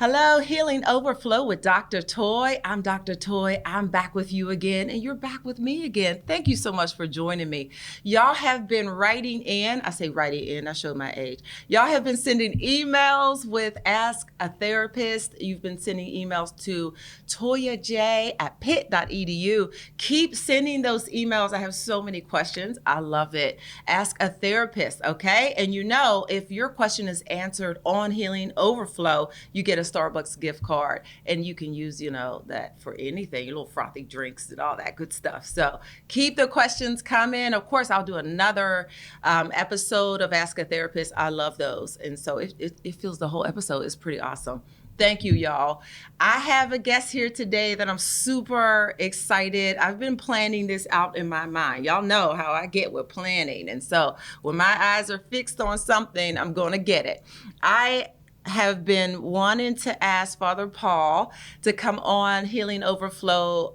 Hello, Healing Overflow with Dr. Toy. I'm Dr. Toy. I'm back with you again, and you're back with me again. Thank you so much for joining me. Y'all have been writing in. I say writing in, I show my age. Y'all have been sending emails with Ask a Therapist. You've been sending emails to toyaj@pitt.edu. Keep sending those emails. I have so many questions. I love it. Ask a Therapist, okay? And you know, if your question is answered on Healing Overflow, you get a Starbucks gift card, and you can use, that for anything, your little frothy drinks and all that good stuff. So keep the questions coming. Of course, I'll do another episode of Ask a Therapist. I love those. And so it feels the whole episode is pretty awesome. Thank you, y'all. I have a guest here today that I'm super excited. I've been planning this out in my mind. Y'all know how I get with planning. And so when my eyes are fixed on something, I'm going to get it. I have been wanting to ask Father Paul to come on Healing Overflow,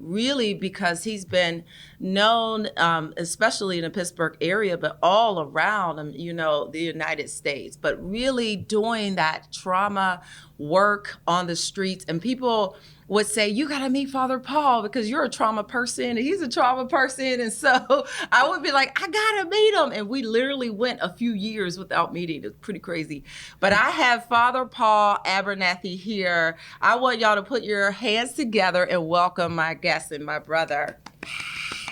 really because he's been known, especially in the Pittsburgh area, but all around, the United States, but really doing that trauma work on the streets. And people would say, you got to meet Father Paul because you're a trauma person and he's a trauma person. And so I would be like, I got to meet him. And we literally went a few years without meeting. It's pretty crazy. But I have Father Paul Abernathy here. I want y'all to put your hands together and welcome my guest and my brother.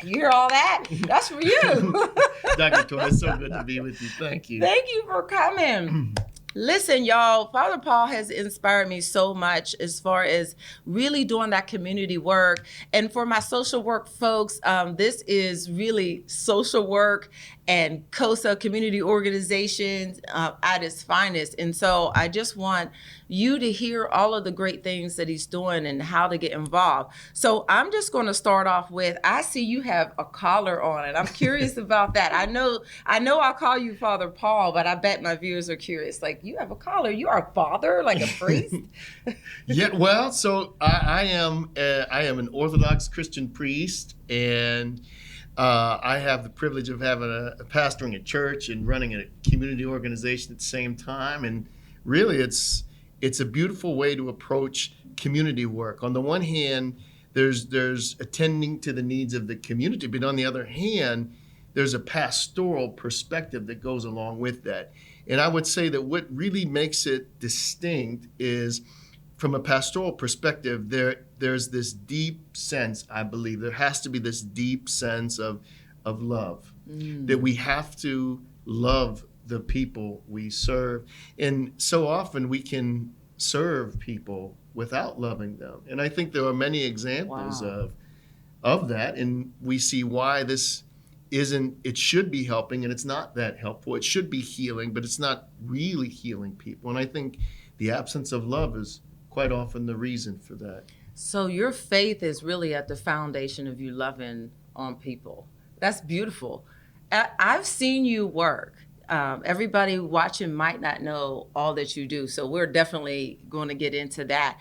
You hear all that? That's for you. Dr. Toy, it's so good to be with you. Thank you. Thank you for coming. Listen, y'all, Father Paul has inspired me so much as far as really doing that community work. And for my social work folks, this is really social work and COSA community organizations at its finest. And so I just want you to hear all of the great things that he's doing and how to get involved. So I'm just going to start off with, I see you have a collar on it. I'm curious about that. I know I'll call you Father Paul, but I bet my viewers are curious. Like, you have a collar. You are a father, like a priest? Yeah, well, so I am an Orthodox Christian priest, and I have the privilege of having a pastoring a church and running a community organization at the same time. And really, it's a beautiful way to approach community work. On the one hand, there's attending to the needs of the community, but on the other hand, there's a pastoral perspective that goes along with that. And I would say that what really makes it distinct is, from a pastoral perspective, there's this deep sense, I believe, there has to be this deep sense of love, that we have to love the people we serve. And so often we can serve people without loving them. And I think there are many examples of that. And we see why this it should be helping, and it's not that helpful. It should be healing, but it's not really healing people. And I think the absence of love is quite often the reason for that. So your faith is really at the foundation of you loving on people. That's beautiful. I've seen you work. Everybody watching might not know all that you do, so we're definitely going to get into that.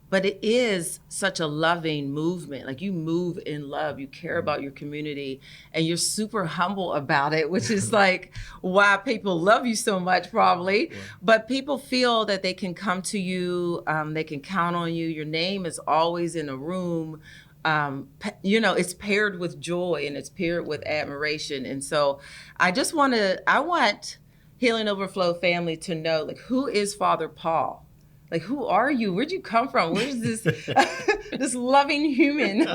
But it is such a loving movement. Like, you move in love, you care about your community, and you're super humble about it, which is like why people love you so much, probably. Yeah. But people feel that they can come to you, they can count on you. Your name is always in a room. It's paired with joy and it's paired with admiration. And so I want Healing Overflow family to know, like, who is Father Paul? Like, who are you? Where'd you come from? Where's this this loving human? Go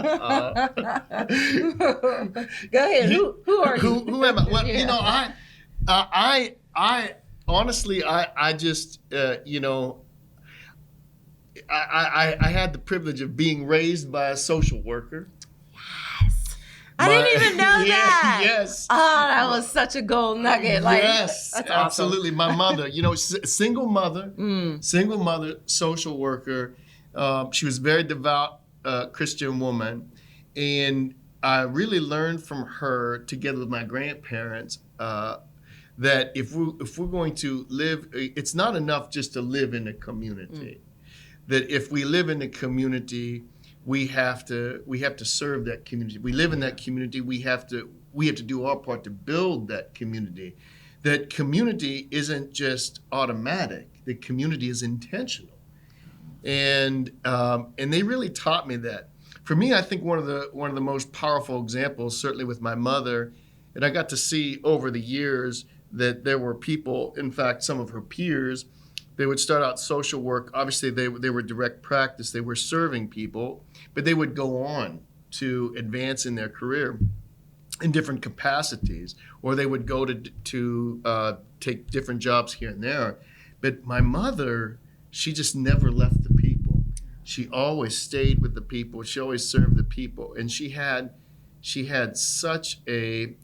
ahead. Who are you? Who am I? Well, yeah. I honestly, I just, I had the privilege of being raised by a social worker. I didn't even know that. Yes. Oh, that was such a gold nugget. Yes, that's absolutely. Awesome. My mother, single mother, social worker. She was a very devout Christian woman. And I really learned from her, together with my grandparents, that if we're going to live, it's not enough just to live in a community. That if we live in a community, we have to serve that community. We live in that community. We have to do our part to build that community. That community isn't just automatic. The community is intentional. and they really taught me that. For me, I think one of the most powerful examples, certainly with my mother, and I got to see over the years that there were people, in fact, some of her peers, they would start out social work. Obviously, they were direct practice. They were serving people, but they would go on to advance in their career in different capacities, or they would go to take different jobs here and there. But my mother, she just never left the people. She always stayed with the people. She always served the people, and she had such a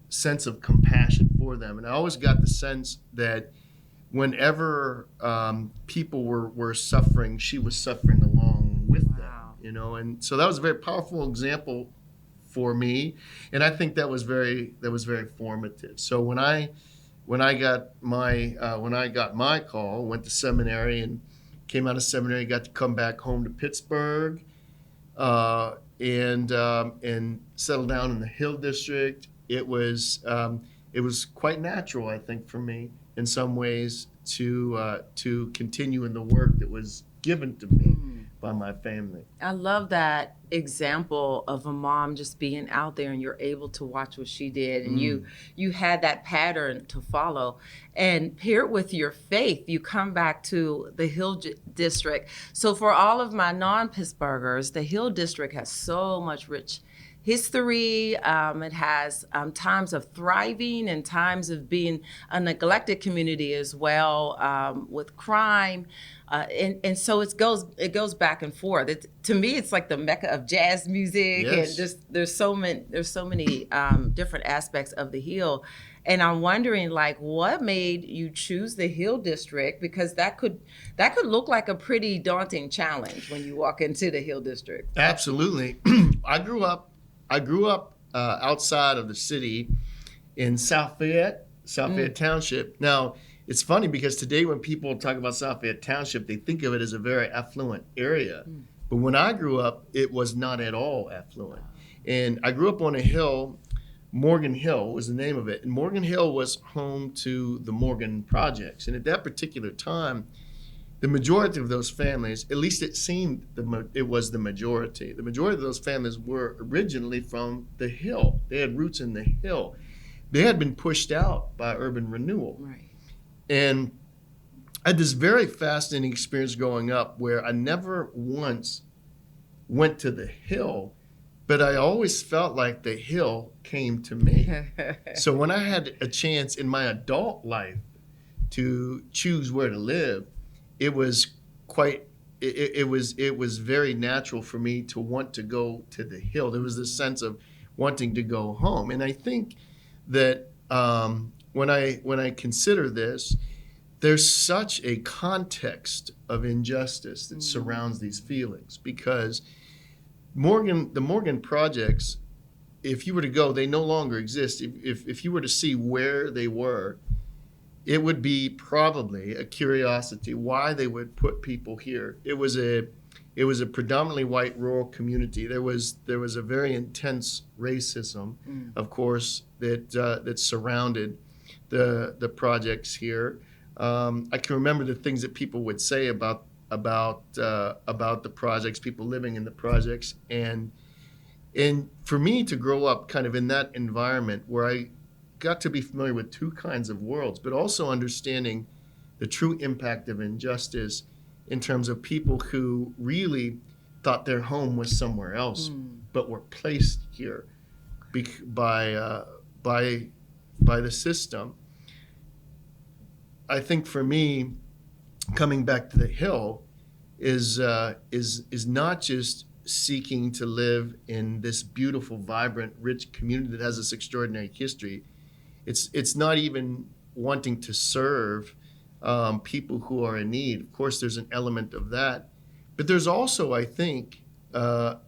sense of compassion for them. And I always got the sense that whenever people were suffering, she was suffering along with Wow. them. And so that was a very powerful example for me, and I think that was very formative. So when I got my call, went to seminary and came out of seminary, got to come back home to Pittsburgh, and settle down in the Hill District. It was quite natural, I think, for me in some ways to continue in the work that was given to me by my family. I love that example of a mom just being out there and you're able to watch what she did, and you had that pattern to follow, and paired with your faith, you come back to the Hill District. So for all of my non-Pittsburghers, the Hill District has so much rich history. It has times of thriving and times of being a neglected community as well, with crime. And so it goes back and forth. To me, it's like the mecca of jazz music, Yes. and just there's so many different aspects of the Hill. And I'm wondering, like, what made you choose the Hill District? Because that could look like a pretty daunting challenge when you walk into the Hill District. Absolutely. I grew up outside of the city in South Fayette Township. Now, it's funny because today when people talk about South Fayette Township, they think of it as a very affluent area. But when I grew up, it was not at all affluent. And I grew up on a hill. Morgan Hill was the name of it. And Morgan Hill was home to the Morgan Projects. And at that particular time, the majority of those families, at least it seemed it was the majority. The majority of those families were originally from the Hill. They had roots in the Hill. They had been pushed out by urban renewal. Right. And I had this very fascinating experience growing up where I never once went to the Hill, but I always felt like the Hill came to me. So when I had a chance in my adult life to choose where to live, it was very natural for me to want to go to the Hill. There was this sense of wanting to go home. And I think that when I consider this, there's such a context of injustice that surrounds these feelings, because the Morgan Projects, if you were to go, they no longer exist. If you were to see where they were, it would be probably a curiosity why they would put people here. It was a predominantly white rural community. There was a very intense racism, of course, that surrounded the projects here. I can remember the things that people would say about the projects, people living in the projects, and for me to grow up kind of in that environment where I got to be familiar with two kinds of worlds, but also understanding the true impact of injustice in terms of people who really thought their home was somewhere else, but were placed here by the system. I think for me, coming back to the Hill is not just seeking to live in this beautiful, vibrant, rich community that has this extraordinary history. It's not even wanting to serve people who are in need. Of course, there's an element of that, but there's also, I think, a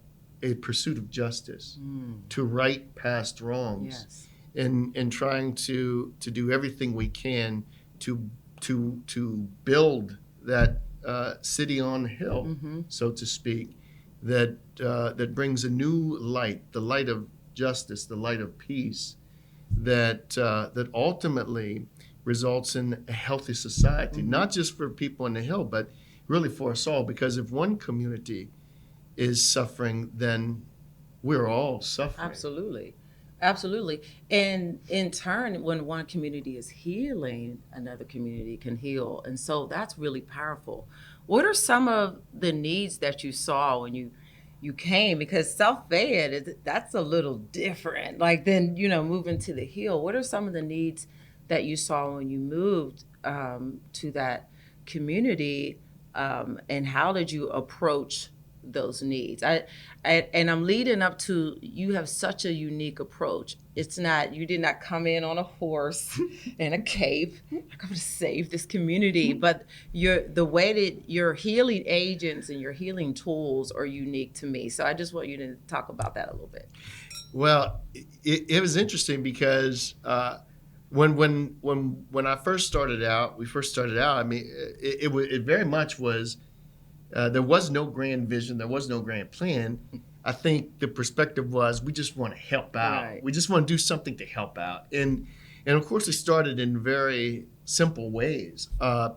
pursuit of justice to right past wrongs, Yes. and trying to do everything we can to build that city on the hill, so to speak, that brings a new light, the light of justice, the light of peace, that ultimately results in a healthy society, not just for people on the hill, but really for us all, because if one community is suffering, then we're all suffering. Absolutely. Absolutely. And in turn, when one community is healing, another community can heal. And so that's really powerful. What are some of the needs that you saw when you came? Because self-fed that's a little different. Like then, moving to the heal. What are some of the needs that you saw when you moved to that community? And how did you approach those needs? And I'm leading up to, you have such a unique approach. It's not, you did not come in on a horse and a cape. I'm going to save this community, but the way that your healing agents and your healing tools are unique to me. So I just want you to talk about that a little bit. Well, it was interesting because when I first started out, I mean, it very much was. There was no grand vision. There was no grand plan. I think the perspective was we just want to help out. Right. We just want to do something to help out. And of course, it started in very simple ways.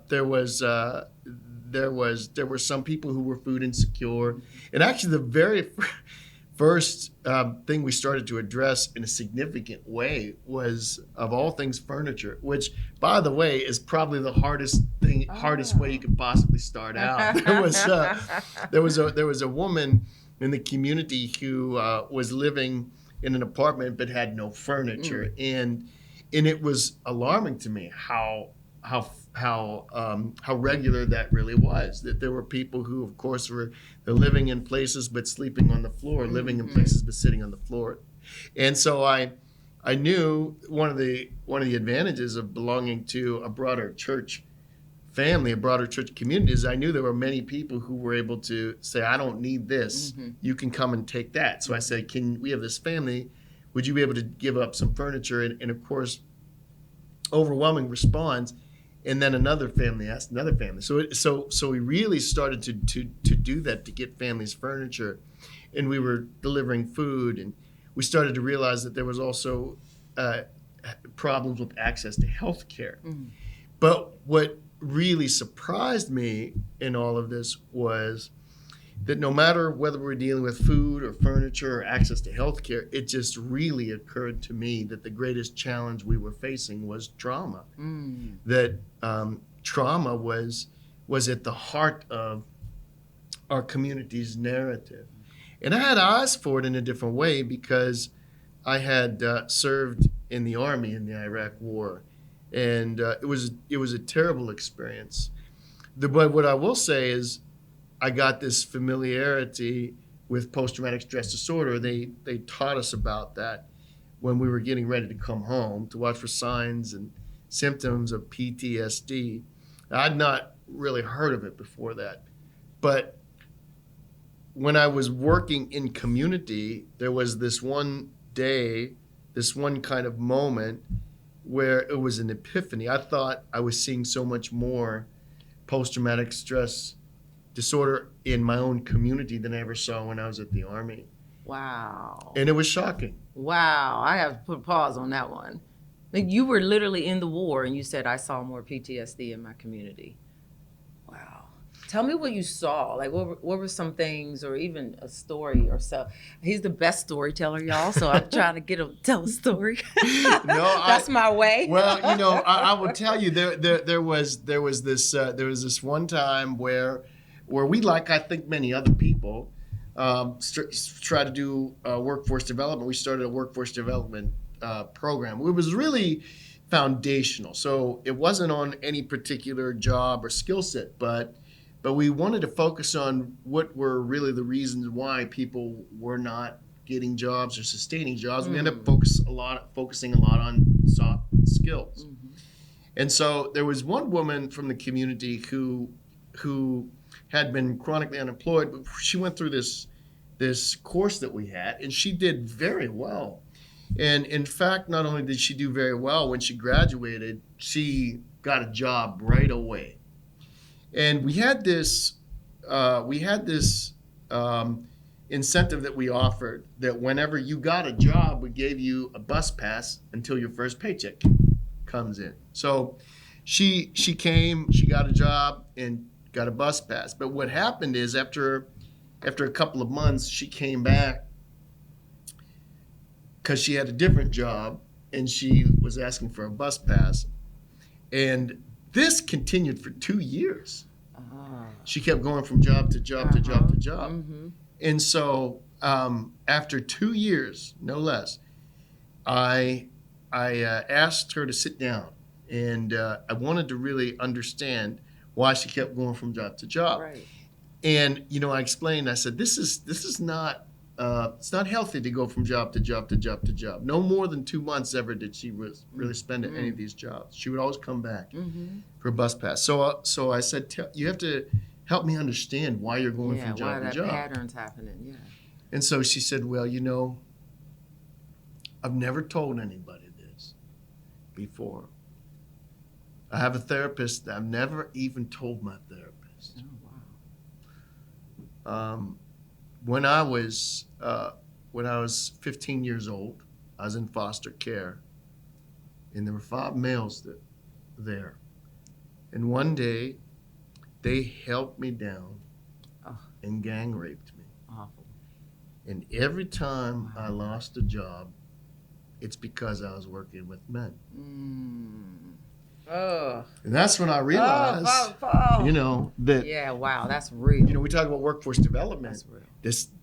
There were some people who were food insecure, and actually the very first thing we started to address in a significant way was, of all things, furniture, which, by the way, is probably the hardest way you could possibly start out. There was a woman in the community who was living in an apartment but had no furniture, and it was alarming to me how regular that really was. That there were people who, of course, they're living in places but sleeping on the floor, living in places but sitting on the floor. And so I knew one of the advantages of belonging to a broader church family, a broader church community, is I knew there were many people who were able to say, I don't need this. You can come and take that. So I said, we have this family. Would you be able to give up some furniture? And of course, overwhelming response. And then another family asked another family. So we really started to do that, to get families furniture. And we were delivering food. And we started to realize that there was also problems with access to health care. But what really surprised me in all of this was that no matter whether we're dealing with food or furniture or access to health care, it just really occurred to me that the greatest challenge we were facing was trauma. That trauma was at the heart of our community's narrative. And I had eyes for it in a different way because I had served in the Army in the Iraq War. And it was a terrible experience. But what I will say is I got this familiarity with post-traumatic stress disorder. They taught us about that when we were getting ready to come home, to watch for signs and symptoms of PTSD. I'd not really heard of it before that. But when I was working in community, there was this one day, this one kind of moment where it was an epiphany. I thought I was seeing so much more post-traumatic stress disorder in my own community than I ever saw when I was at the Army. Wow. And it was shocking. Wow. I have to put a pause on that one. Like, you were literally in the war and you said, I saw more PTSD in my community. Wow. Tell me what you saw. Like, what were some things, or even a story or so? He's the best storyteller, y'all. So I'm trying to get him to tell a story. That's my way. Well, I will tell you, there was this one time where we, like I think many other people, try to do workforce development. We started a workforce development program. It was really foundational. So it wasn't on any particular job or skill set, but we wanted to focus on what were really the reasons why people were not getting jobs or sustaining jobs. We ended up focusing a lot on soft skills. And so there was one woman from the community who had been chronically unemployed, but she went through this course that we had, and she did very well. And in fact, not only did she do very well, when she graduated, she got a job right away. And we had this incentive that we offered, that whenever you got a job, we gave you a bus pass until your first paycheck comes in. So she came, she got a job, and got a bus pass. But what happened is after a couple of months, she came back because she had a different job and she was asking for a bus pass. And this continued for 2 years. She kept going from job to job to job to job. Mm-hmm. And so after 2 years, no less, I asked her to sit down, and I wanted to really understand why she kept going from job to job. Right. And I explained. I said, "This is not it's not healthy to go from job to job to job to job. No more than 2 months ever did she really spend at any of these jobs. She would always come back for a bus pass. So I said, you have to help me understand why you're going from job to job. Why that pattern's happening. Yeah. And so she said, well, I've never told anybody this before. I have a therapist that I've never even told my therapist. Oh, wow. When I was 15 years old, I was in foster care, and there were 5 males there. And one day, they held me down and gang raped me. Awful. And every time I lost a job, it's because I was working with men. Oh. And that's when I realized, that. Yeah, wow, that's real. We talk about workforce development. That's real.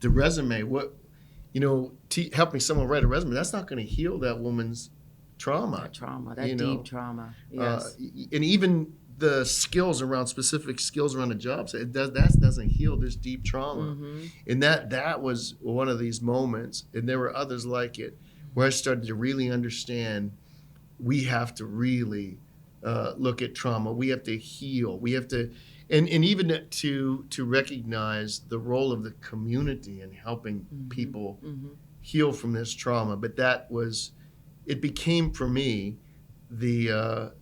The resume, helping someone write a resume, that's not going to heal that woman's trauma. That trauma, that deep trauma. Yes. And even the specific skills around the job, that doesn't heal this deep trauma. Mm-hmm. And that was one of these moments, and there were others like it, where I started to really understand we have to really look at trauma. We have to heal. We have to, and even to recognize the role of the community in helping people heal from this trauma. But it became for me the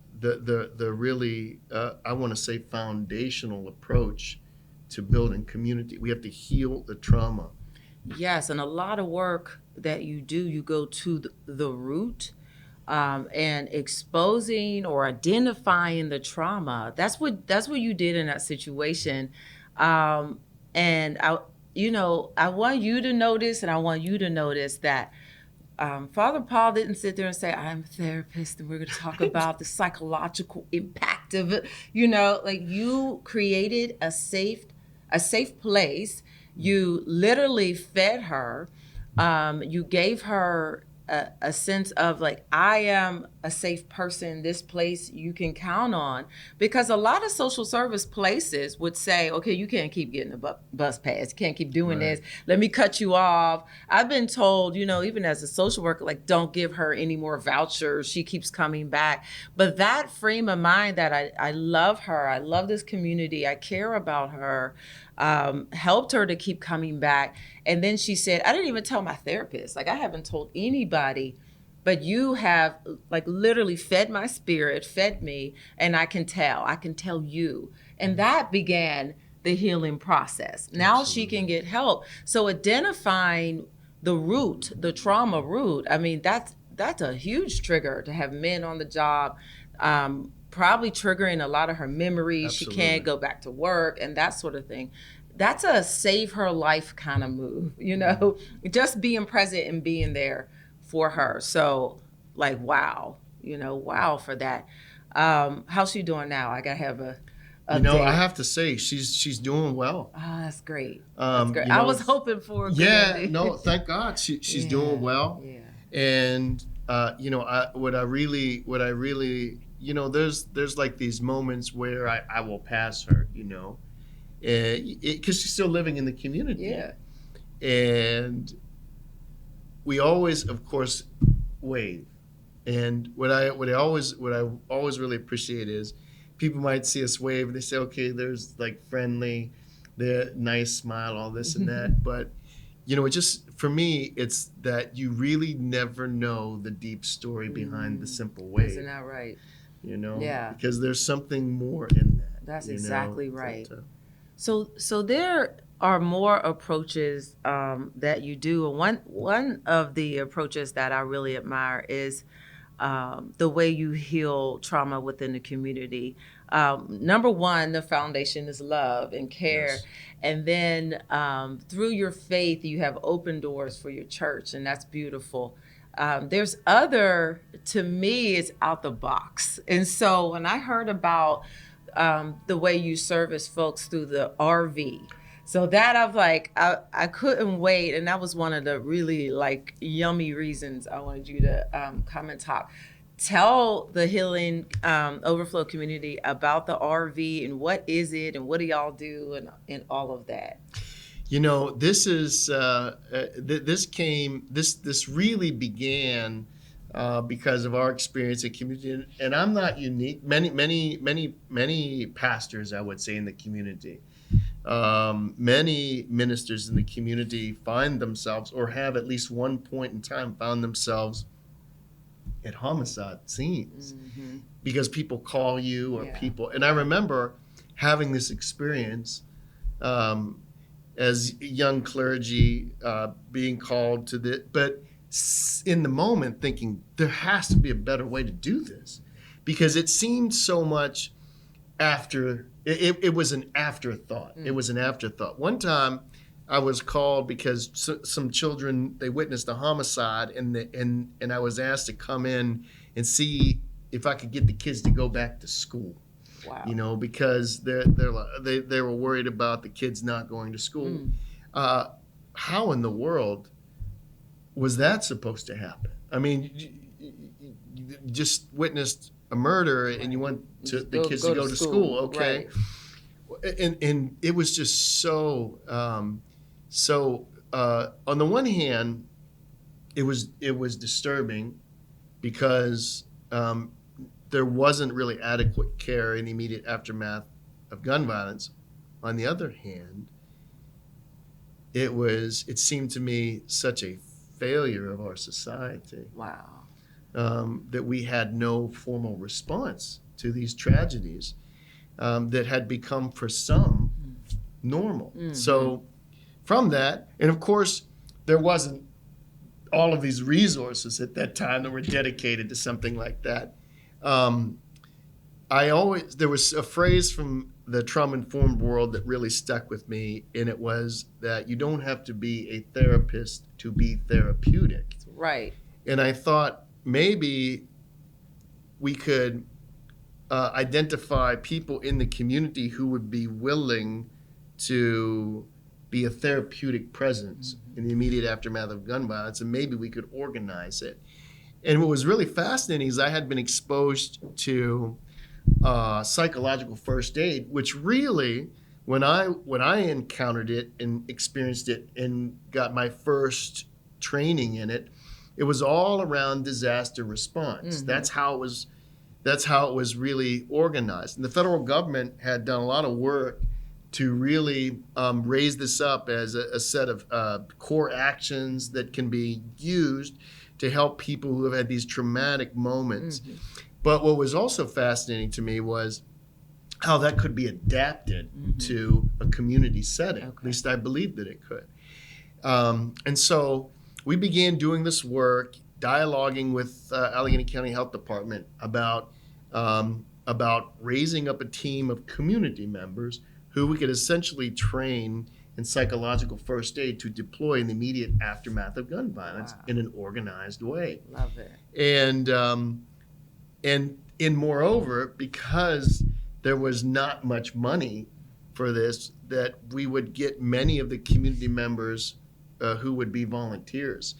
really I want to say foundational approach to building community. We have to heal the trauma. Yes, and a lot of work that you do, you go to the root. And exposing or identifying the trauma. That's what you did in that situation. And I want you to notice, and I want you to notice that Father Paul didn't sit there and say, I'm a therapist and we're going to talk about the psychological impact of it. You created a safe place. You literally fed her. You gave her a sense of like, I am a safe person, this place you can count on. Because a lot of social service places would say, okay, you can't keep getting a bus pass. You can't keep doing this. Let me cut you off. I've been told, even as a social worker, like, don't give her any more vouchers. She keeps coming back. But that frame of mind that I love her, I love this community, I care about her, helped her to keep coming back. And then she said, I didn't even tell my therapist. Like, I haven't told anybody, but you have like literally fed my spirit, fed me, and I can tell you. And that began the healing process. Now Absolutely. She can get help. So identifying the root, the trauma root, I mean, that's a huge trigger to have men on the job, probably triggering a lot of her memories. Absolutely. She can't go back to work and that sort of thing. That's a save her life kind of move, just being present and being there for her. So like, wow, wow for that. How's she doing now? I gotta have a I have to say she's doing well. Oh, that's great. That's great. I was hoping for a good ending. No, thank God she's doing well. Yeah. And what I really there's like these moments where I will pass her, because she's still living in the community. Yeah. And we always, of course, wave. And what I always really appreciate is people might see us wave and they say, okay, there's like friendly, the nice smile, all this and that. But it just, for me, it's that you really never know the deep story behind the simple wave. Isn't that right? Yeah. Because there's something more in that. That's exactly right. So there are more approaches that you do. And one of the approaches that I really admire is the way you heal trauma within the community. Number one, the foundation is love and care. Yes. And then through your faith, you have open doors for your church, and that's beautiful. There's other, to me, it's out the box. And so when I heard about the way you service folks through the RV, so that I've like, I couldn't wait. And that was one of the really like yummy reasons I wanted you to come and talk. Tell the Healing Overflow community about the RV and what is it and what do y'all do and all of that. You know, this is this really began because of our experience in community, and I'm not unique. Many pastors, I would say, in the community, many ministers in the community find themselves, or have at least one point in time found themselves at homicide scenes, because people call you, or people. And I remember having this experience. As young clergy, being called to the, but in the moment thinking there has to be a better way to do this, because it seemed so much after, it was an afterthought. It was an afterthought. One time I was called because some children, they witnessed a homicide, and I was asked to come in and see if I could get the kids to go back to school. Wow. You know, because they were worried about the kids not going to school. How in the world was that supposed to happen? I mean, you just witnessed a murder, and you want the kids to go to school. Okay. Right. And it was just so on the one hand, it was disturbing because there wasn't really adequate care in the immediate aftermath of gun violence. On the other hand, it seemed to me such a failure of our society. Wow. That we had no formal response to these tragedies that had become, for some, normal. So from that, and of course, there wasn't all of these resources at that time that were dedicated to something like that. There was a phrase from the trauma-informed world that really stuck with me, and it was that you don't have to be a therapist to be therapeutic. Right. And I thought maybe we could identify people in the community who would be willing to be a therapeutic presence in the immediate aftermath of gun violence, and maybe we could organize it. And what was really fascinating is I had been exposed to psychological first aid, which really, when I encountered it and experienced it and got my first training in it, it was all around disaster response. That's how it was really organized. And the federal government had done a lot of work to really raise this up as a set of core actions that can be used to help people who have had these traumatic moments. But what was also fascinating to me was how that could be adapted to a community setting. Okay. At least I believed that it could. And so we began doing this work, dialoguing with Allegheny County Health Department about raising up a team of community members who we could essentially train in psychological first aid to deploy in the immediate aftermath of gun violence in an organized way. Love it. And moreover, because there was not much money for this, that we would get many of the community members who would be volunteers.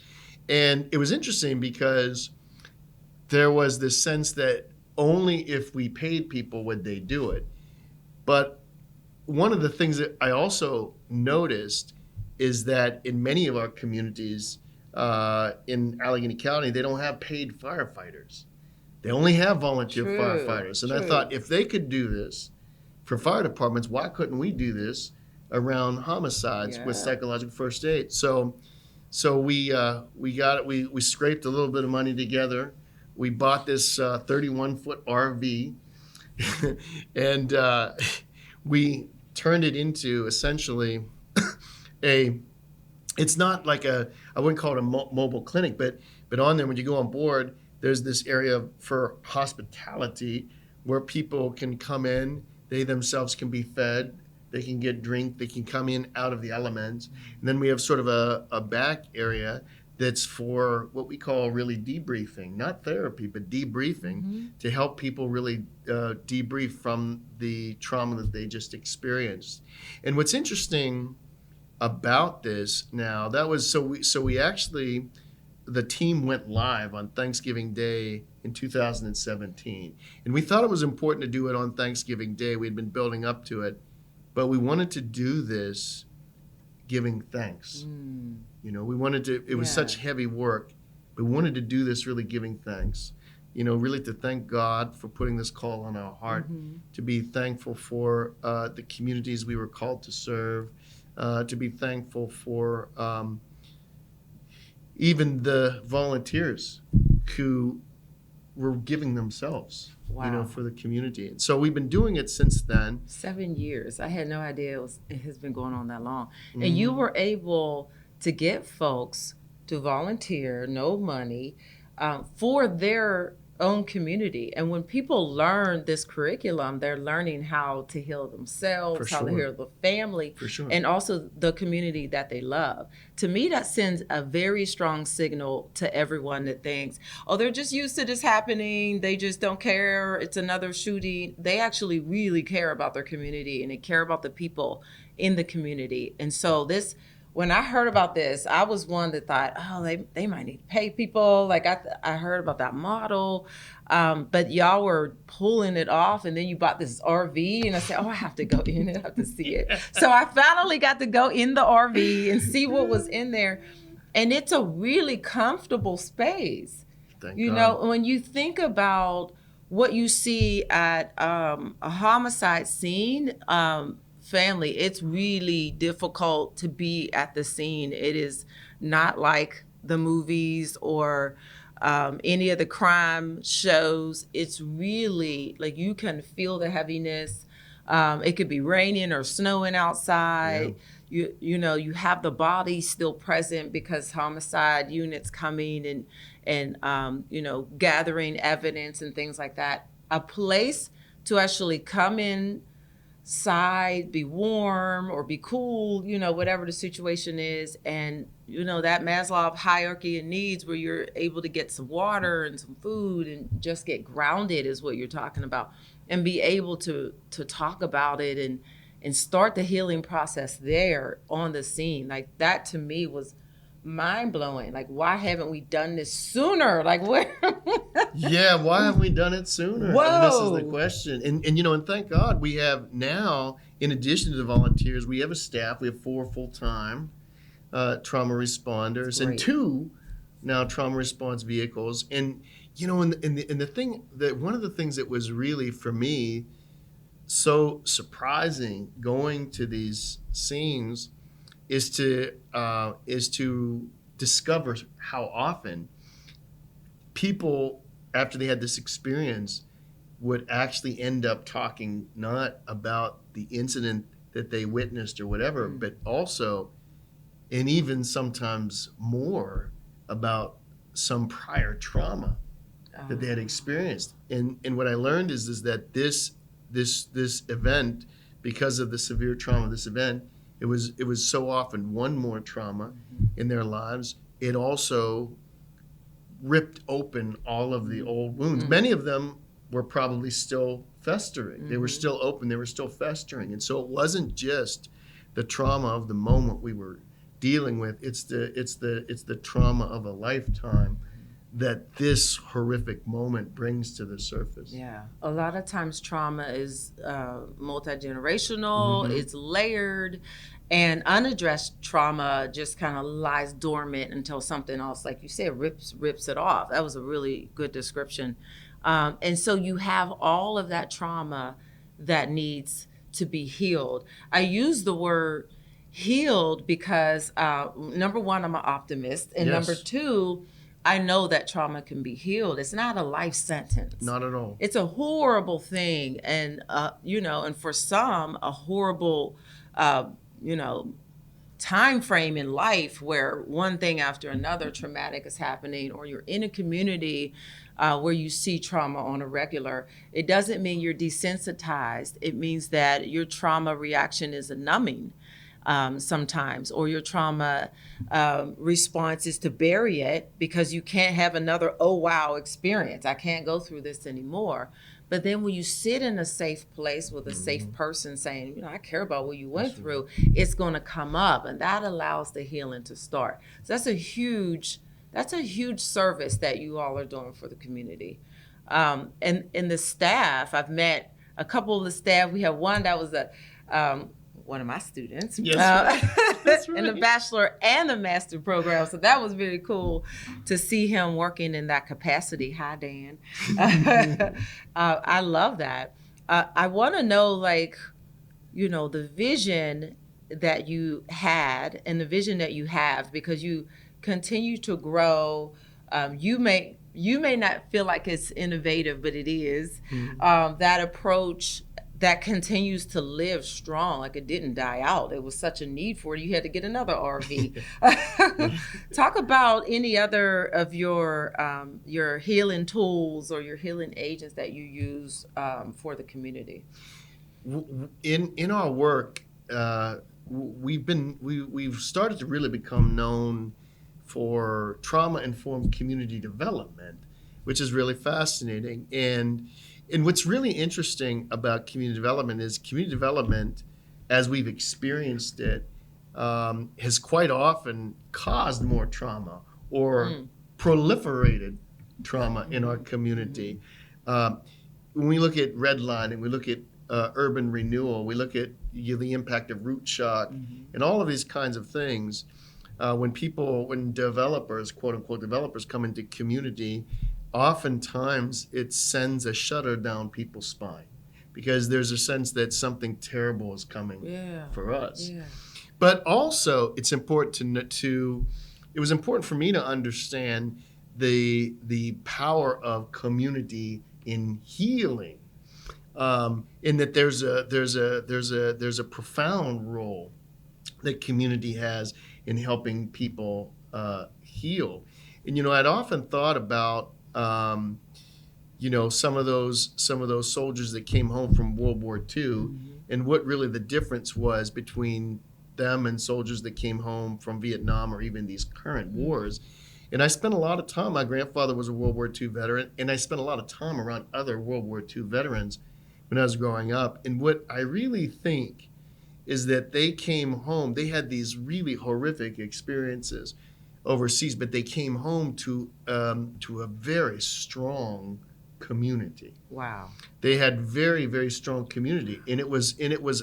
And it was interesting because there was this sense that only if we paid people would they do it. But one of the things that I also noticed is that in many of our communities in Allegheny County, they don't have paid firefighters. They only have volunteer firefighters. And I thought, if they could do this for fire departments, why couldn't we do this around homicides with psychological first aid? So we got it. We scraped a little bit of money together. We bought this 31-foot RV, and we turned it into essentially it's not like I wouldn't call it a mobile clinic, but on there, when you go on board, there's this area for hospitality where people can come in, they themselves can be fed, they can get drink, they can come in out of the elements. And then we have sort of a back area that's for what we call really debriefing, not therapy, but debriefing, to help people really debrief from the trauma that they just experienced. And what's interesting about this now, that was so we actually, the team went live on Thanksgiving Day in 2017. And we thought it was important to do it on Thanksgiving Day. We had been building up to it, but we wanted to do this giving thanks. We wanted to, it was such heavy work. We wanted to do this really giving thanks. Really to thank God for putting this call on our heart, to be thankful for the communities we were called to serve, to be thankful for even the volunteers who were giving themselves, for the community. And so we've been doing it since then. 7 years. I had no idea it has been going on that long. And you were able to get folks to volunteer, no money, for their own community. And when people learn this curriculum, they're learning how to heal themselves, how to heal the family, and also the community that they love. To me, that sends a very strong signal to everyone that thinks, oh, they're just used to this happening. They just don't care. It's another shooting. They actually really care about their community, and they care about the people in the community. And so when I heard about this, I was one that thought, oh, they might need to pay people. Like I heard about that model, but y'all were pulling it off, and then you bought this RV, and I said, oh, I have to go in and I have to see it. So I finally got to go in the RV and see what was in there, and it's a really comfortable space. Thank God. When you think about what you see at a homicide scene, family, it's really difficult to be at the scene. It is not like the movies or any of the crime shows. It's really like you can feel the heaviness. It could be raining or snowing outside. Yeah. You have the body still present because homicide units coming and gathering evidence and things like that. A place to actually come inside, be warm or be cool, whatever the situation is. And, that Maslow hierarchy of needs where you're able to get some water and some food and just get grounded is what you're talking about, and be able to talk about it and start the healing process there on the scene. Like that to me was mind-blowing. Like, why haven't we done this sooner? Like, where? Yeah, why haven't we done it sooner? Whoa. And this is the question. And thank God we have now, in addition to the volunteers, we have a staff. We have 4 full-time trauma responders and 2 now trauma response vehicles. And the thing that one of the things that was really for me so surprising going to these scenes is to discover how often people, after they had this experience, would actually end up talking not about the incident that they witnessed or whatever, but also, and even sometimes more, about some prior trauma that they had experienced. And what I learned is that this event, because of the severe trauma of this event, it was so often one more trauma in their lives. It also ripped open all of the old wounds. Many of them were probably still festering. They were still open. They were still festering. And so it wasn't just the trauma of the moment we were dealing with. It's the trauma of a lifetime that this horrific moment brings to the surface. Yeah. A lot of times trauma is multi-generational, it's layered, and unaddressed trauma just kind of lies dormant until something else, like you said, rips it off. That was a really good description. And so you have all of that trauma that needs to be healed. I use the word healed because number one, I'm an optimist, and number two, I know that trauma can be healed. It's not a life sentence. Not at all. It's a horrible thing, and and for some, a horrible, time frame in life where one thing after another traumatic is happening, or you're in a community where you see trauma on a regular, it doesn't mean you're desensitized. It means that your trauma reaction is a numbing sometimes, or your trauma response is to bury it because you can't have another oh wow experience. I can't go through this anymore. But then when you sit in a safe place with a safe person saying, I care about what you went through, it's going to come up, and that allows the healing to start. So that's a huge service that you all are doing for the community. And the staff, I've met a couple of the staff. We have one that was one of my students, Yes, that's right. in the bachelor and the master program. So that was very cool to see him working in that capacity. Hi, Dan. I love that. I want to know, the vision that you had and the vision that you have, because you continue to grow. You may not feel like it's innovative, but it is. That approach that continues to live strong, like it didn't die out. It was such a need for it. You had to get another RV. Talk about any other of your healing tools or your healing agents that you use for the community. In our work, we've started to really become known for trauma-informed community development, which is really fascinating. And what's really interesting about community development is community development, as we've experienced it, has quite often caused more trauma or proliferated trauma in our community. When we look at redlining, we look at urban renewal, we look at the impact of root shock, and all of these kinds of things. When developers, quote unquote developers, come into community, oftentimes it sends a shudder down people's spine because there's a sense that something terrible is coming for us. Yeah. But also, it's important it was important for me to understand the power of community in healing, in that there's a profound role that community has in helping people heal. And I'd often thought about some of those soldiers that came home from World War II, and what really the difference was between them and soldiers that came home from Vietnam or even these current wars. And I spent a lot of time, my grandfather was a World War II veteran, and I spent a lot of time around other World War II veterans when I was growing up. And what I really think is that they came home, they had these really horrific experiences overseas, but they came home to a very strong community. Wow. They had very, very strong community. And it was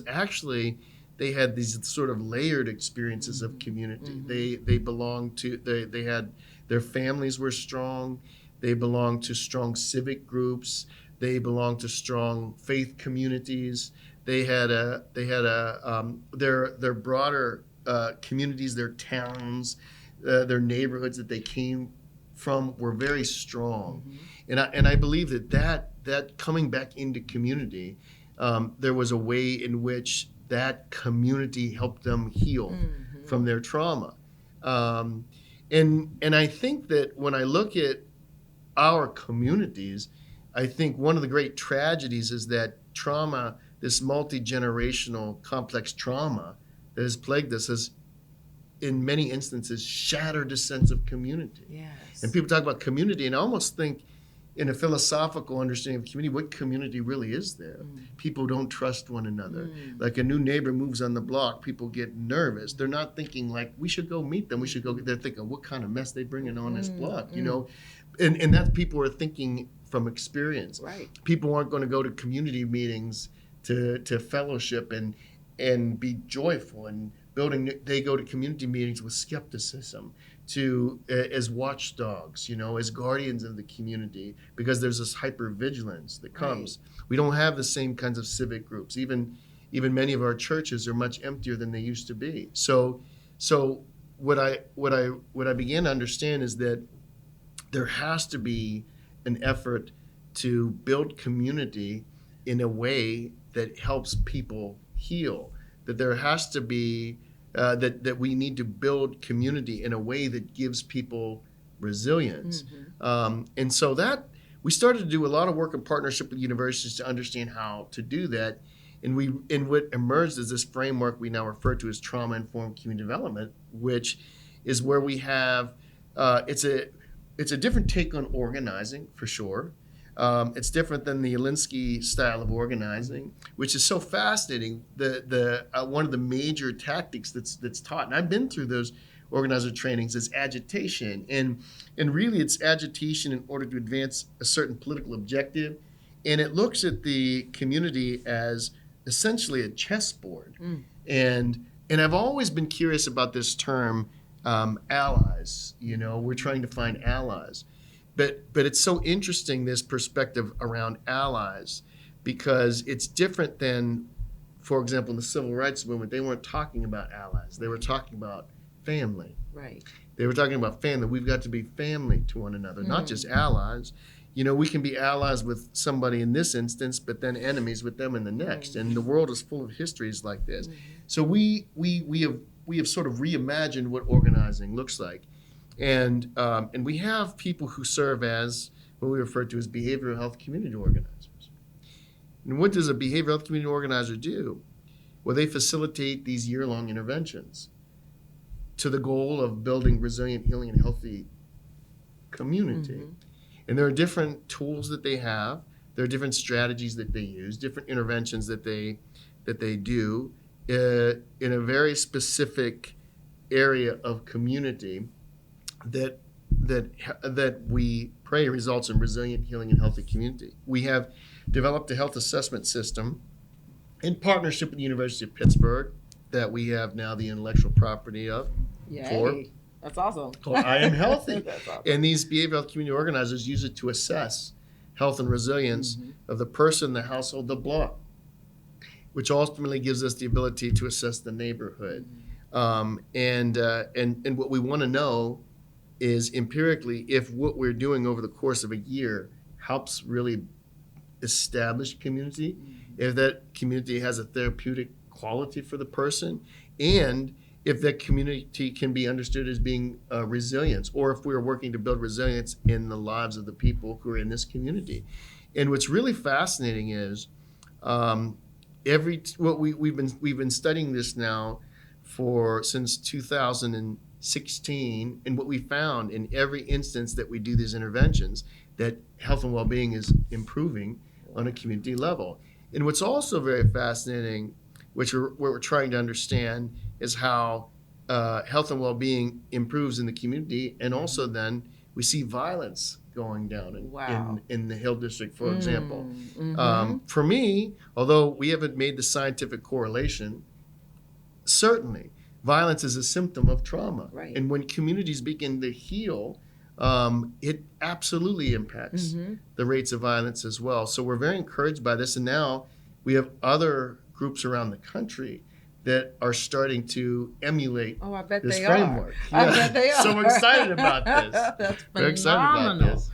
actually, they had these sort of layered experiences of community. They belonged to, they had, their families were strong. They belonged to strong civic groups. They belonged to strong faith communities. They had their broader communities, their towns, their neighborhoods that they came from were very strong. And I believe that coming back into community, there was a way in which that community helped them heal from their trauma. And I think that when I look at our communities, I think one of the great tragedies is that trauma, this multi-generational complex trauma that has plagued us, has in many instances shattered a sense of community. Yes. And people talk about community, and I almost think in a philosophical understanding of community, what community really is there? People don't trust one another. Like a new neighbor moves on the block, people get nervous. They're not thinking like, we should go meet them. We should go. They're thinking, what kind of mess they bringing on this block, And that's people are thinking from experience. Right. People aren't going to go to community meetings to fellowship and be joyful and building. They go to community meetings with skepticism, as watchdogs, as guardians of the community, because there's this hypervigilance that comes. Right. We don't have the same kinds of civic groups. Even many of our churches are much emptier than they used to be. So what I began to understand is that there has to be an effort to build community in a way that helps people heal. That there has to be that we need to build community in a way that gives people resilience. And so we started to do a lot of work in partnership with universities to understand how to do that. And what emerged is this framework we now refer to as trauma-informed community development, which is where we have it's a different take on organizing for sure. It's different than the Alinsky style of organizing, which is so fascinating. The one of the major tactics that's taught, and I've been through those organizer trainings, is agitation, and really it's agitation in order to advance a certain political objective, and it looks at the community as essentially a chessboard. And I've always been curious about this term, allies. We're trying to find allies. But it's so interesting, this perspective around allies, because it's different than, for example, in the civil rights movement, they weren't talking about allies. They were talking about family. Right. They were talking about family. We've got to be family to one another, not just allies. We can be allies with somebody in this instance, but then enemies with them in the next. And the world is full of histories like this. So we have sort of reimagined what organizing looks like. And we have people who serve as what we refer to as behavioral health community organizers. And what does a behavioral health community organizer do? Well, they facilitate these year-long interventions to the goal of building resilient, healing, and healthy community. And there are different tools that they have. There are different strategies that they use, different interventions that they do in a very specific area of community that we pray results in resilient, healing, and healthy community. We have developed a health assessment system in partnership with the University of Pittsburgh that we have now the intellectual property of. Yay. That's awesome. Called I Am Healthy. That's awesome. And these behavioral health community organizers use it to assess health and resilience of the person, the household, the block, which ultimately gives us the ability to assess the neighborhood. And what we want to know is empirically if what we're doing over the course of a year helps really establish community, if that community has a therapeutic quality for the person, and if that community can be understood as being resilience, or if we're working to build resilience in the lives of the people who are in this community. And what's really fascinating is we've been studying this now since 2016, and what we found in every instance that we do these interventions, that health and well-being is improving on a community level. And what's also very fascinating, what we're trying to understand, is how health and well-being improves in the community, and also then we see violence going down in the Hill District, for example. For me, although we haven't made the scientific correlation, certainly violence is a symptom of trauma. Right. And when communities begin to heal, it absolutely impacts the rates of violence as well. So we're very encouraged by this. And now we have other groups around the country that are starting to emulate this framework. I bet they are. So we're excited about this. That's We're excited about this.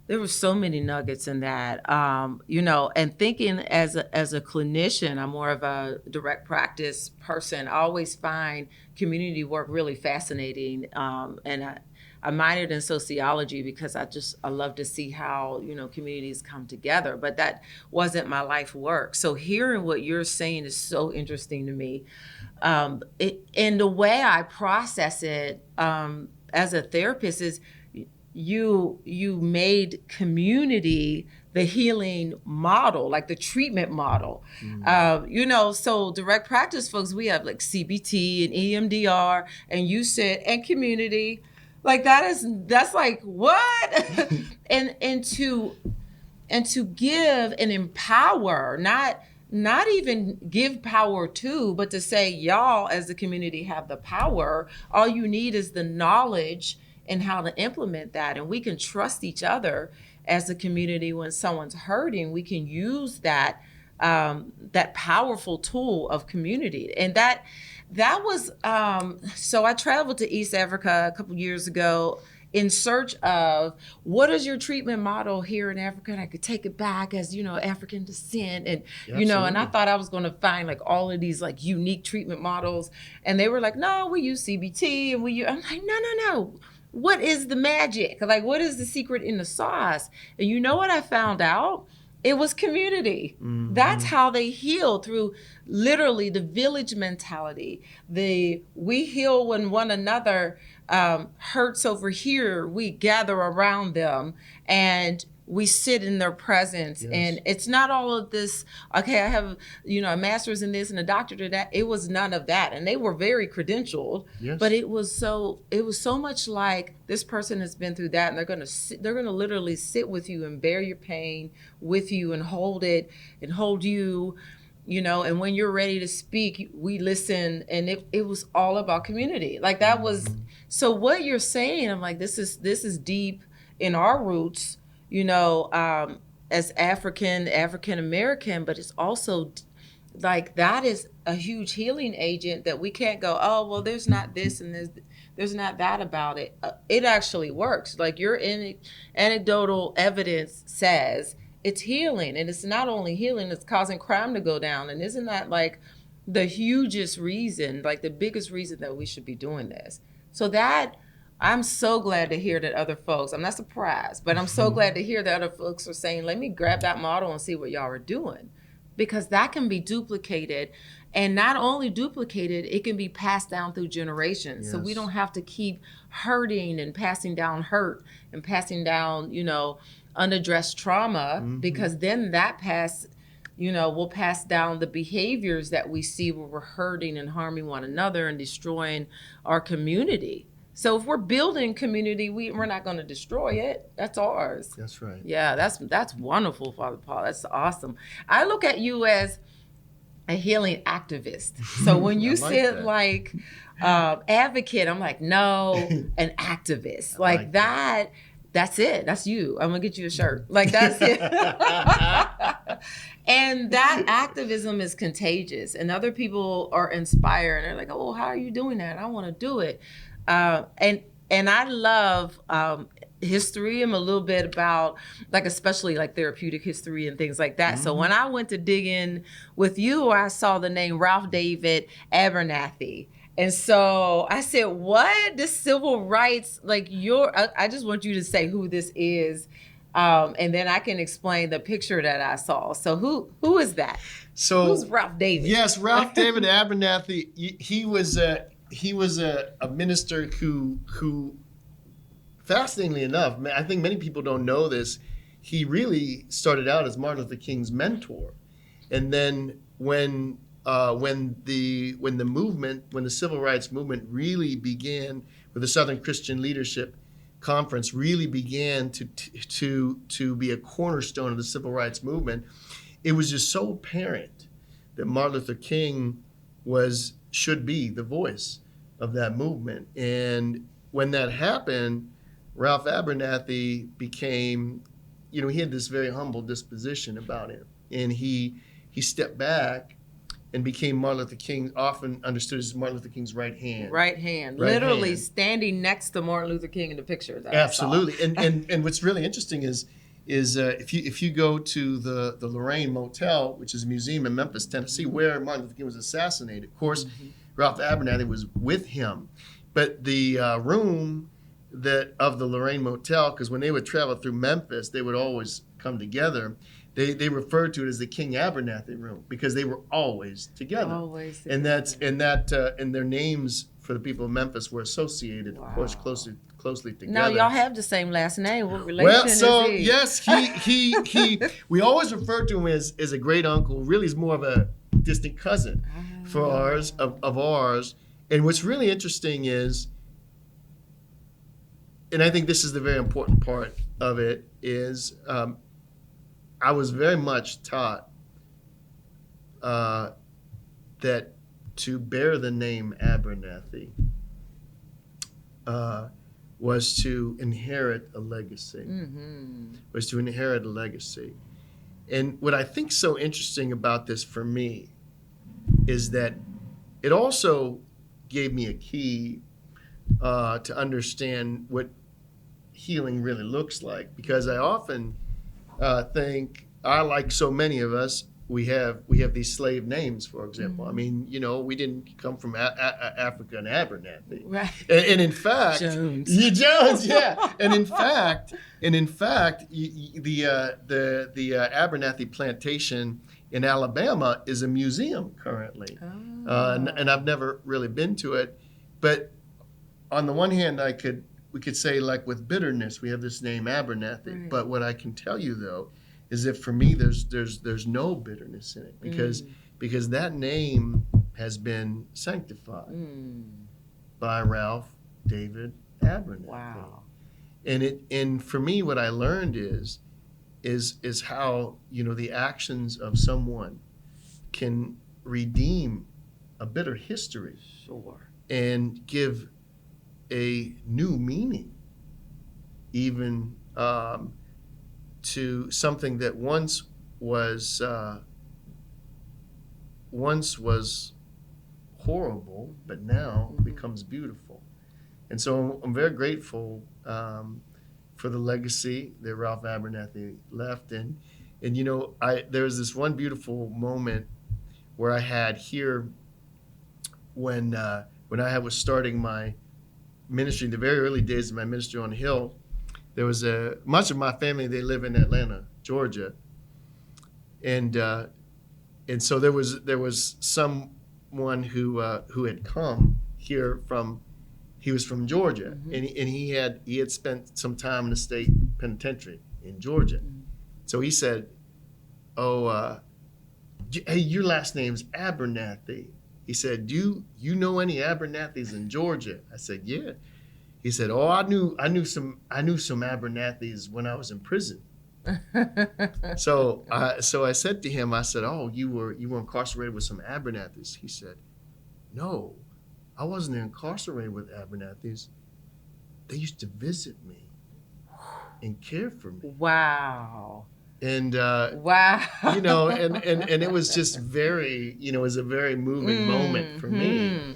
There were so many nuggets in that, and thinking as a clinician, I'm more of a direct practice person. I always find community work really fascinating, and I minored in sociology because I love to see how, communities come together, but that wasn't my life work. So hearing what you're saying is so interesting to me. And the way I process it as a therapist is you made community the healing model, like the treatment model. So direct practice folks, we have like CBT and EMDR, and you said, and community. Like that's like what? and to give and empower, not even give power to, but to say y'all as the community have the power. All you need is the knowledge and how to implement that, and we can trust each other as a community. When someone's hurting, we can use that powerful tool of community. And that was, so I traveled to East Africa a couple years ago in search of what is your treatment model here in Africa, and I could take it back as, African descent, and, and I thought I was going to find like all of these like unique treatment models, and they were like, no, we use CBT, and I'm like, no. what is the magic? Like, what is the secret in the sauce? And you know what I found out? It was community. Mm-hmm. That's how they heal, through literally the village mentality. We heal when one another hurts over here. We gather around them and we sit in their presence. Yes. And it's not all of this, okay, I have, a master's in this and a doctorate in that. It was none of that. And they were very credentialed, Yes. but it was so much like, this person has been through that, and they're going to literally sit with you and bear your pain with you and hold it and hold you, and when you're ready to speak, we listen. And it was all about community. Like, that was, so what you're saying, I'm like, this is deep in our roots, as African American, but it's also like, that is a huge healing agent that we can't go, oh, well, there's not this and there's not that about it. It actually works. Like, your anecdotal evidence says it's healing, and it's not only healing, it's causing crime to go down. And isn't that like the hugest reason, like the biggest reason that we should be doing this? So that, I'm so glad to hear that other folks, I'm not surprised, but I'm so glad to hear that other folks are saying, let me grab that model and see what y'all are doing. Because that can be duplicated, and not only duplicated, it can be passed down through generations. Yes. So we don't have to keep hurting and passing down hurt and passing down, unaddressed trauma, because then that will pass down the behaviors that we see where we're hurting and harming one another and destroying our community. So if we're building community, we're not going to destroy it. That's ours. That's right. Yeah, that's wonderful, Father Paul. That's awesome. I look at you as a healing activist. So when you said like advocate, I'm like, no, an activist. Like that. That's it. That's you. I'm gonna get you a shirt. Like, that's it. And that activism is contagious, and other people are inspired. And they're like, oh, how are you doing that? I want to do it. And I love history. I'm a little bit about, like, especially like therapeutic history and things like that. So when I went to dig in with you, I saw the name Ralph David Abernathy. And so I said, what? This civil rights, like, I just want you to say who this is. And then I can explain the picture that I saw. So who is that? So who's Ralph David? Yes, Ralph David Abernathy. He was a minister who, fascinatingly enough, I think many people don't know this, he really started out as Martin Luther King's mentor. And then when the civil rights movement really began, with the Southern Christian Leadership Conference really began to be a cornerstone of the civil rights movement, it was just so apparent that Martin Luther King should be the voice of that movement. And when that happened, Ralph Abernathy became, he had this very humble disposition about him. And he stepped back and became Martin Luther King, often understood as Martin Luther King's right hand. Literally standing next to Martin Luther King in the picture. Absolutely. And what's really interesting is if you go to the Lorraine Motel, which is a museum in Memphis, Tennessee, where Martin Luther King was assassinated. Of course, Ralph Abernathy was with him. But the room of the Lorraine Motel, because when they would travel through Memphis, they would always come together. They referred to it as the King Abernathy room because they were always together. And their names for the people of Memphis were associated, of course, closely together. Now y'all have the same last name. What relation is he? Yes, he we always refer to him as a great uncle. Really, he's more of a distant cousin of ours. And what's really interesting is, and I think this is the very important part of it, is I was very much taught that to bear the name Abernathy was to inherit a legacy. And what I think so interesting about this for me is that it also gave me a key to understand what healing really looks like, because I often think, like so many of us, we have these slave names, for example. I mean, we didn't come from Africa and Abernathy, Right. and in fact, Jones. Jones, yeah, and in fact, the Abernathy plantation in Alabama is a museum currently, and I've never really been to it, but on the one hand, we could say, like, with bitterness, we have this name Abernathy, Right. but what I can tell you though is that for me, there's no bitterness in it because that name has been sanctified by Ralph David Abernathy. Wow. And for me, what I learned is how the actions of someone can redeem a bitter history. Sure. And give a new meaning, even to something that once was horrible, but now becomes beautiful. And so I'm very grateful for the legacy that Ralph Abernathy left. And there was this one beautiful moment where I had here when I was starting my ministry, in the very early days of my ministry on the Hill. There was much of my family, they live in Atlanta, Georgia, and so there was someone who had come here he was from Georgia, and he had spent some time in the state penitentiary in Georgia. So he said, "Oh, hey, your last name's Abernathy." He said, "Do you know any Abernathys in Georgia?" I said, "Yeah." He said, "Oh, I knew some Abernathys when I was in prison." So I said to him, I said, "Oh, you were incarcerated with some Abernathys?" He said, "No, I wasn't incarcerated with Abernathys. They used to visit me and care for me." Wow. And wow. and it was just very, it was a very moving moment for me.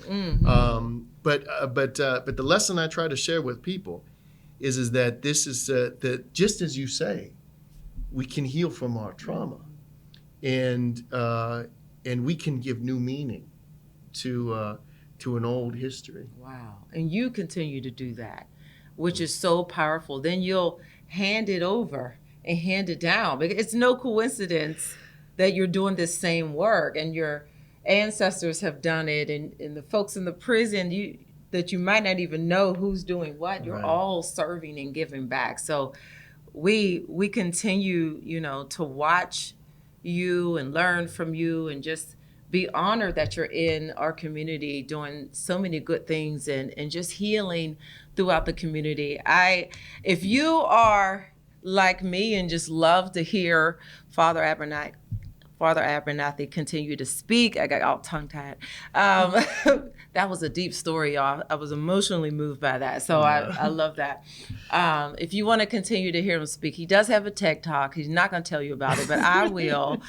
But the lesson I try to share with people is that this is that just as you say, we can heal from our trauma, and we can give new meaning to an old history. Wow. And you continue to do that, which is so powerful. Then you'll hand it over and hand it down. Because it's no coincidence that you're doing this same work and your ancestors have done it, and the folks in the prison that you might not even know who's doing what. You're Right. all serving and giving back. So we continue, to watch you and learn from you and just be honored that you're in our community doing so many good things and just healing throughout the community. If you are like me and just love to hear Father Abernathy continue to speak. I got all tongue-tied. That was a deep story, y'all. I was emotionally moved by that. So I love that. If you want to continue to hear him speak, he does have a TED Talk. He's not going to tell you about it, but I will.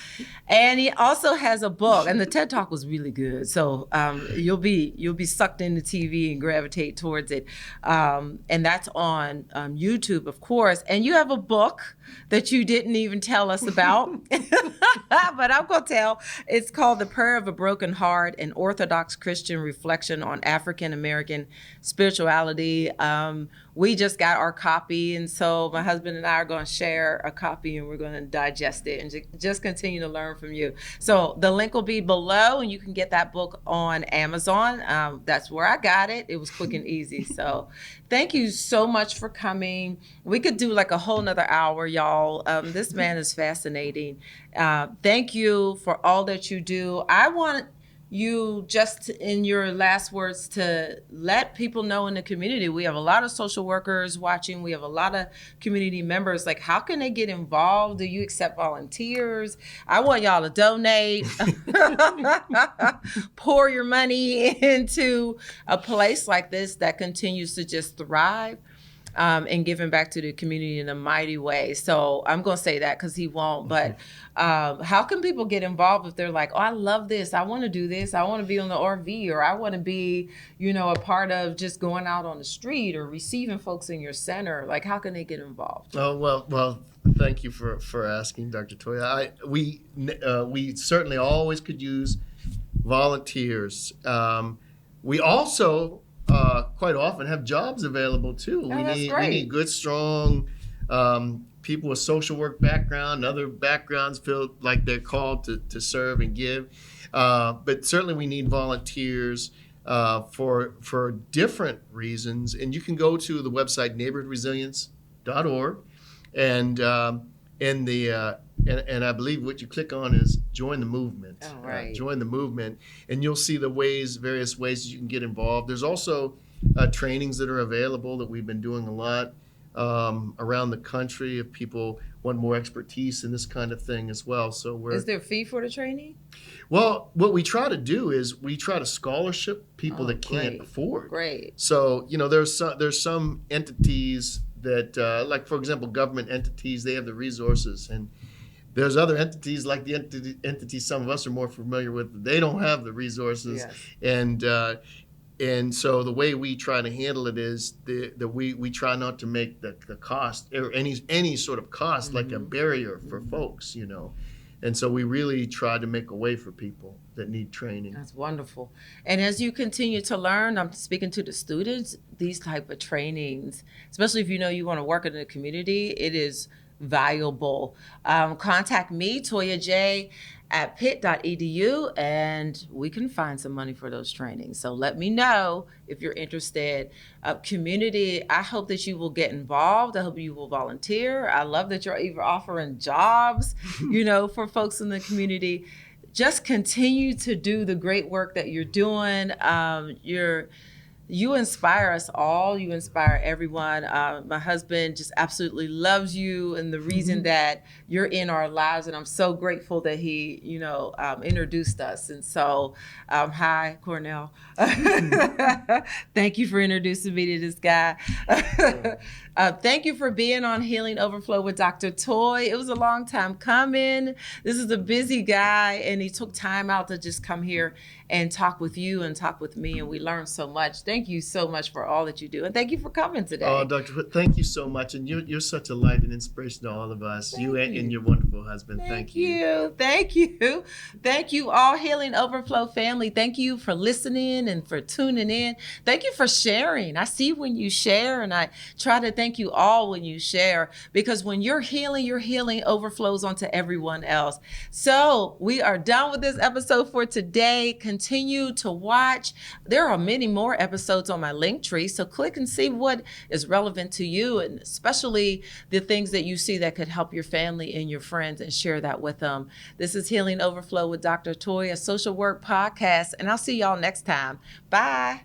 And he also has a book, and the TED Talk was really good. So you'll be sucked into TV and gravitate towards it. And that's on YouTube, of course. And you have a book that you didn't even tell us about, but I'm going to tell. It's called The Prayer of a Broken Heart, an Orthodox Christian Reflection on African American Spirituality. We just got our copy, and so my husband and I are going to share a copy, and we're going to digest it and just continue to learn from you. So the link will be below, and you can get that book on Amazon. That's where I got it. It was quick and easy. So thank you so much for coming. We could do like a whole nother hour, y'all. This man is fascinating. Thank you for all that you do. I want you, just in your last words, to let people know in the community. We have a lot of social workers watching. We have a lot of community members. Like, how can they get involved? Do you accept volunteers? I want y'all to donate, pour your money into a place like this that continues to just thrive. and giving back to the community in a mighty way. So I'm going to say that because he won't. But how can people get involved if they're like, oh, I love this. I want to do this. I want to be on the RV, or I want to be, a part of just going out on the street or receiving folks in your center. Like, how can they get involved? Oh, well, thank you for asking, Dr. Toya. We certainly always could use volunteers. We also quite often have jobs available too. Oh, that's great. We need good, strong people with social work background, other backgrounds feel like they're called to serve and give. But certainly we need volunteers for different reasons. And you can go to the website neighborhoodresilience.org, and and I believe what you click on is join the movement. Oh, right. Join the movement, and you'll see the various ways you can get involved. There's also trainings that are available that we've been doing a lot around the country if people want more expertise in this kind of thing as well. So is there a fee for the training? Well, what we try to do is we try to scholarship people that can't afford. Great. So there's some entities that, like for example, government entities, they have the resources, and there's other entities like the entities some of us are more familiar with. They don't have the resources, yes. And so the way we try to handle it is that we try not to make the cost or any sort of cost like a barrier for folks, And so we really try to make a way for people that need training. That's wonderful. And as you continue to learn, I'm speaking to the students, these type of trainings, especially if you want to work in the community, it is valuable. Contact me, Toya J, at pitt.edu, and we can find some money for those trainings. So let me know if you're interested. Community, I hope that you will get involved. I hope you will volunteer. I love that you're even offering jobs, for folks in the community. Just continue to do the great work that you're doing. You inspire us all. You inspire everyone. My husband just absolutely loves you and the reason that you're in our lives. And I'm so grateful that he, introduced us. And so, hi, Cornell. Thank you for introducing me to this guy. Thank you for being on Healing Overflow with Dr. Toy. It was a long time coming. This is a busy guy, and he took time out to just come here and talk with you and talk with me, and we learned so much. Thank you so much for all that you do, and thank you for coming today. Oh, Dr. Thank you so much, and you're such a light and inspiration to all of us. You and your wonderful husband. Thank you. Thank you, all Healing Overflow family. Thank you for listening and for tuning in. Thank you for sharing. I see when you share, and I try to thank you all when you share, because when you're healing, your healing overflows onto everyone else. So we are done with this episode for today. Continue to watch. There are many more episodes on my Linktree, so click and see what is relevant to you, and especially the things that you see that could help your family and your friends, and share that with them. This is Healing Overflow with Dr. Toy, a social work podcast, and I'll see y'all next time. Bye.